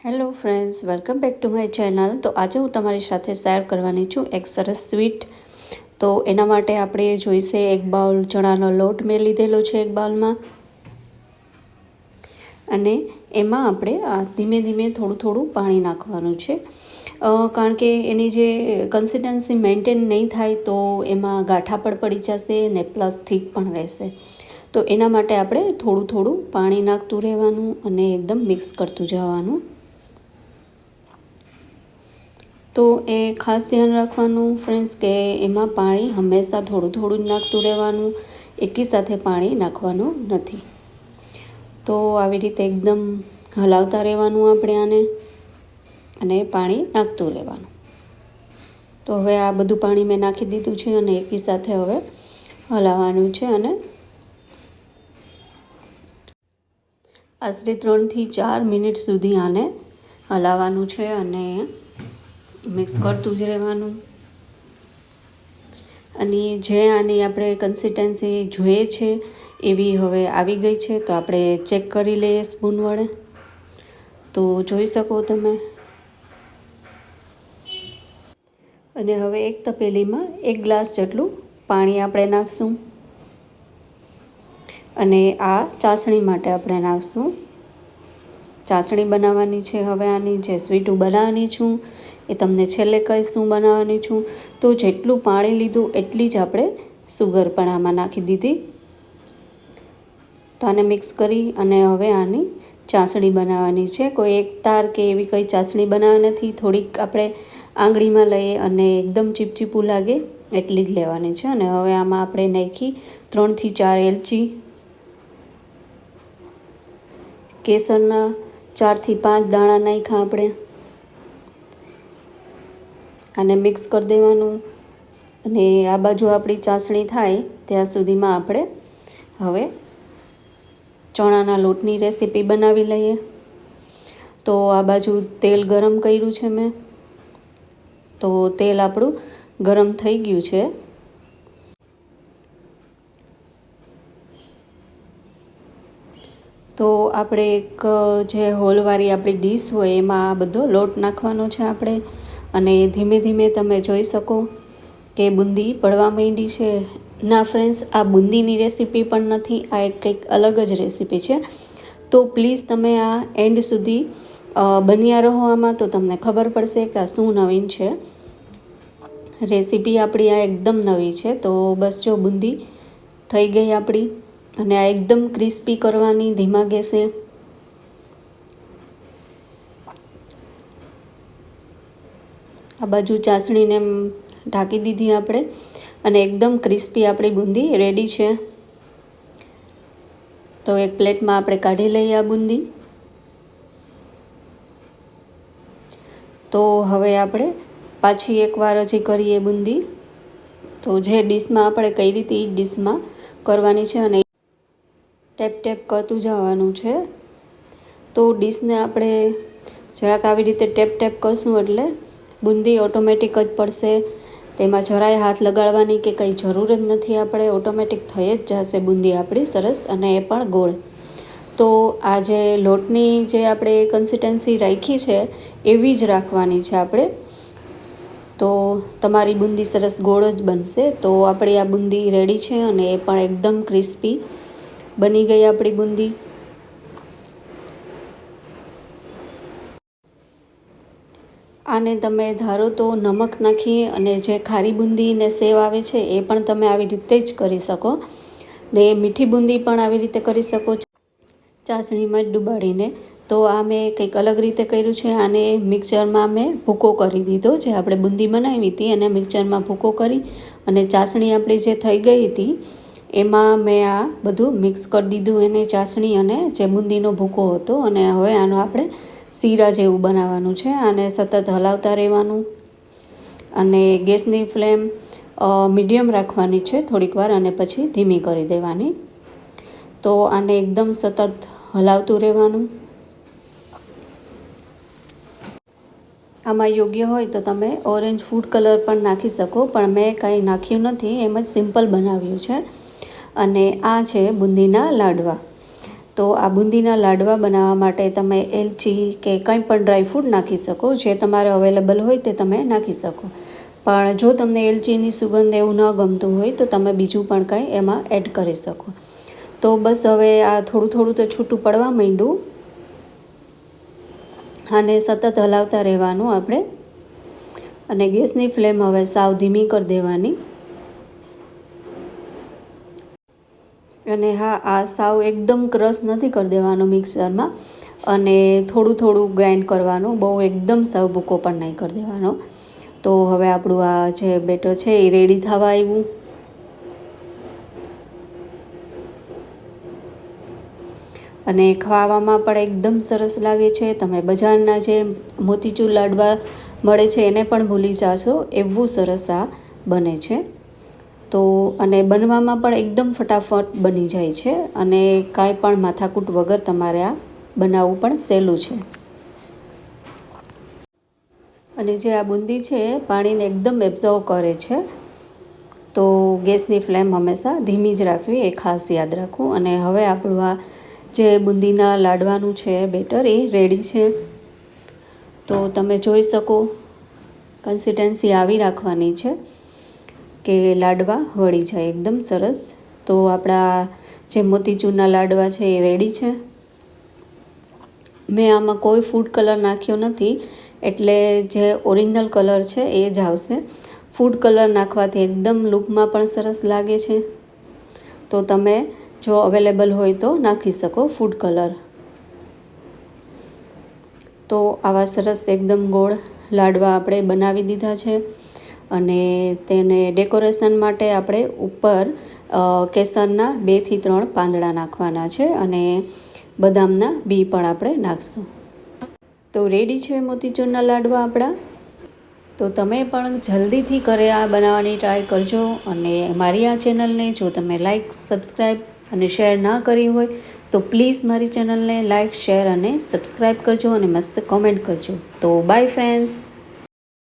Hello friends, welcome back to my channel. તો આજે હું તમારી સાથે શેર કરવાની છું એક સરસ સ્વીટ. તો એના માટે આપણે જોઈશે એક બાઉલ ચણાનો લોટ મેં લીધેલો છે એક બાઉલમાં, અને એમાં આપણે ધીમે ધીમે થોડું થોડું પાણી નાખવાનું છે, કારણ કે એની જે કન્સિસ્ટન્સી મેન્ટેન નહીં થાય તો એમાં ગાંઠા પણ પડી જશે ને પ્લસ થીક પણ રહેશે. તો એના માટે આપણે થોડું થોડું પાણી નાખતું રહેવાનું અને એકદમ મિક્સ કરતું જવાનું. તો એ ખાસ ધ્યાન રાખવાનું ફ્રેન્ડ્સ કે એમાં પાણી હંમેશા થોડું થોડું જ નાખતું રહેવાનું, એકી સાથે પાણી નાખવાનું નથી. તો આવી રીતે એકદમ હલાવતા રહેવાનું આપણે આને, અને પાણી નાખતું રહેવાનું. તો હવે આ બધું પાણી મેં નાખી દીધું છે અને એકી સાથે હવે હલાવવાનું છે, અને આશરે 3 થી 4 મિનિટ સુધી આને હલાવવાનું છે અને મિક્સ કરતું જ રહેવાનું. અને જે આની આપણે કન્સિસ્ટન્સી જોઈએ છે એવી હવે આવી ગઈ છે. તો આપણે ચેક કરી લઈએ સ્પૂન વડે. તો જોઈ શકો તમે. અને હવે એક તપેલીમાં 1 ગ્લાસ જેટલું પાણી આપણે નાખશું, અને આ ચાસણી માટે આપણે નાખશું. ચાસણી બનાવવાની છે હવે આની, જે સ્વીટ હું બનાવવાની છું એ તમને છેલ્લે કહીશ શું બનાવવાની છું. તો જેટલું પાણી લીધું એટલી જ આપણે સુગર પણ આમાં નાખી દીધી. તો આને મિક્સ કરી અને હવે આની ચાસણી બનાવવાની છે. કોઈ એક તાર કે એવી કંઈ ચાસણી બનાવવાની નથી. થોડીક આપણે આંગળીમાં લઈએ અને એકદમ ચીપચીપું લાગે એટલી જ લેવાની છે. અને હવે આમાં આપણે નાખી 3 થી 4 એલચી, કેસરના 4 થી 5 દાણા નાખ્યા આપણે. આને મિક્સ કરી દેવાનું. અને આ બાજુ આપણી ચાસણી થાય ત્યાં સુધીમાં આપણે હવે ચણાના લોટની રેસીપી બનાવી લઈએ. તો આ બાજુ તેલ ગરમ કર્યું છે મેં. તો તેલ આપણું ગરમ થઈ ગયું છે. તો આપણે એક જે હોલવાળી આપણી ડીશ હોય એમાં આ બધો લોટ નાખવાનો છે આપણે. અને ધીમે ધીમે તમે જોઈ શકો કે બુંદી પડવા માંડી છે. ના ફ્રેન્ડ્સ, આ બુંદીની રેસીપી પણ નથી, આ એક કંઈક અલગ જ રેસીપી છે. તો પ્લીઝ તમે આ એન્ડ સુધી બન્યા રહો આમાં, તો તમને ખબર પડશે કે આ શું નવીન છે. રેસીપી આપણી આ એકદમ નવી છે. તો બસ જો બુંદી થઈ ગઈ આપણી, અને આ એકદમ ક્રિસ્પી કરવાની ધીમા ગેસે. આ બાજુ ચાસણીને ઢાંકી દીધી આપણે, અને એકદમ ક્રિસ્પી આપણી બુંદી રેડી છે. તો એક પ્લેટમાં આપણે કાઢી લઈએ આ બુંદી. તો હવે આપણે પાછી એકવાર હજી કરીએ બુંદી. તો જે ડીશમાં આપણે કઈ રીતે એ ડીશમાં કરવાની છે, અને ટેપ ટેપ કરતું જવાનું છે. તો ડીશને આપણે જરાક આવી રીતે ટેપ ટેપ કરશું એટલે બુંદી ઓટોમેટિક જ પડશે. તેમાં જરાય હાથ લગાડવાની કે કંઈ જરૂર જ નથી. આપણે ઓટોમેટિક થઈ જ જશે બુંદી આપણી સરસ, અને એ પણ ગોળ. તો આ જે લોટની જે આપણે કન્સિસ્ટન્સી રાખી છે એવી જ રાખવાની છે આપણે. તો તમારી બુંદી સરસ ગોળ જ બનશે. તો આપણી આ બુંદી રેડી છે, અને એ પણ એકદમ ક્રિસ્પી બની ગઈ આપણી બુંદી. આને તમે ધારો તો નમક નાખી અને જે ખારી બુંદી ને સેવ આવે છે એ પણ તમે આવી રીતે જ કરી શકો. ને મીઠી બુંદી પણ આવી રીતે કરી શકો છો, ચાસણીમાં જ ડુબાડીને. તો આ મેં કંઈક અલગ રીતે કર્યું છે. આને મિક્સરમાં મેં ભૂકો કરી દીધો. જે આપણે બુંદી બનાવી હતી એને મિક્સરમાં ભૂકો કરી, અને ચાસણી આપણી જે થઈ ગઈ હતી એમાં મેં આ બધું મિક્સ કરી દીધું, એને ચાસણી અને જે બુંદીનો ભૂકો હતો. અને હવે આનો આપણે શીરા જેવું બનાવવાનું છે. આને સતત હલાવતા રહેવાનું, અને ગેસની ફ્લેમ મીડિયમ રાખવાની છે થોડીક વાર, અને પછી ધીમી કરી દેવાની. તો આને એકદમ સતત હલાવતું રહેવાનું. આમાં યોગ્ય હોય તો તમે ઓરેન્જ ફૂડ કલર પણ નાખી શકો, પણ મેં કાંઈ નાખ્યું નથી, એમ જ સિમ્પલ બનાવ્યું છે. અને આ છે બુંદીના લાડવા. તો આ બુંદીના લાડવા બનાવવા માટે તમે એલચી કે કંઈ પણ ડ્રાયફ્રૂટ નાખી શકો, જે તમારે અવેલેબલ હોય તે તમે નાખી શકો. પણ જો તમને એલચીની સુગંધ એવું ન ગમતું હોય તો તમે બીજું પણ કંઈ એમાં એડ કરી શકો. તો બસ હવે આ થોડું થોડું તો છૂટું પડવા માંડ્યું, આને સતત હલાવતા રહેવાનું આપણે, અને ગેસની ફ્લેમ હવે સાવ ધીમી કરી દેવાની. અને હા, આ સાવ એકદમ ક્રશ નથી કરી દેવાનો મિક્સરમાં, અને થોડું થોડું ગ્રાઇન્ડ કરવાનું, બહુ એકદમ સાવ ભૂકો પણ નહીં કરી દેવાનો. તો હવે આપણું આ જે બેટર છે એ રેડી થવા આવ્યું. અને ખાવામાં પણ એકદમ સરસ લાગે છે. તમે બજારના જે મોતીચૂર લાડવા મળે છે એને પણ ભૂલી જશો, એવું સરસ આ બને છે. તો અને બનવામાં પણ એકદમ ફટાફટ બની જાય છે, અને કાંઈ પણ માથાકૂટ વગર તમારે આ બનાવવું પણ સહેલું છે. અને જે આ બુંદી છે પાણીને એકદમ એબ્ઝોર્વ કરે છે, તો ગેસની ફ્લેમ હંમેશા ધીમી જ રાખવી, એ ખાસ યાદ રાખવું. અને હવે આપણું આ જે બુંદીના લાડવાનું છે બેટર એ રેડી છે. તો તમે જોઈ શકો, કન્સિસ્ટન્સી આવી રાખવાની છે કે લાડવા વળી જાય એકદમ સરસ. તો આપણા જે મોતીચૂરના લાડવા છે એ રેડી છે. મેં આમાં કોઈ ફૂડ કલર નાખ્યો નથી, એટલે જે ઓરિજિનલ કલર છે એ જ આવશે. ફૂડ કલર નાખવાથી એકદમ લુકમાં પણ સરસ લાગે છે. તો તમે જો અવેલેબલ હોય તો નાખી શકો ફૂડ કલર. તો આવા સરસ એકદમ ગોળ લાડવા આપણે બનાવી દીધા છે, અને તેને ડેકોરેશન માટે આપણે ઉપર કેસરના 2 થી 3 પાંદડા નાખવાના છે, અને બદામના બી પણ આપણે નાખશું. તો રેડી છે મોતીચૂરના લાડવા આપણા. તો તમે પણ જલ્દીથી ઘરે આ બનાવવાની ટ્રાય કરજો. અને મારી આ ચેનલને જો તમે લાઈક, સબસ્ક્રાઈબ અને શેર ના કરી હોય તો પ્લીઝ મારી ચેનલને લાઈક, શેર અને સબસ્ક્રાઈબ કરજો, અને મસ્ત કોમેન્ટ કરજો. તો બાય ફ્રેન્ડ્સ.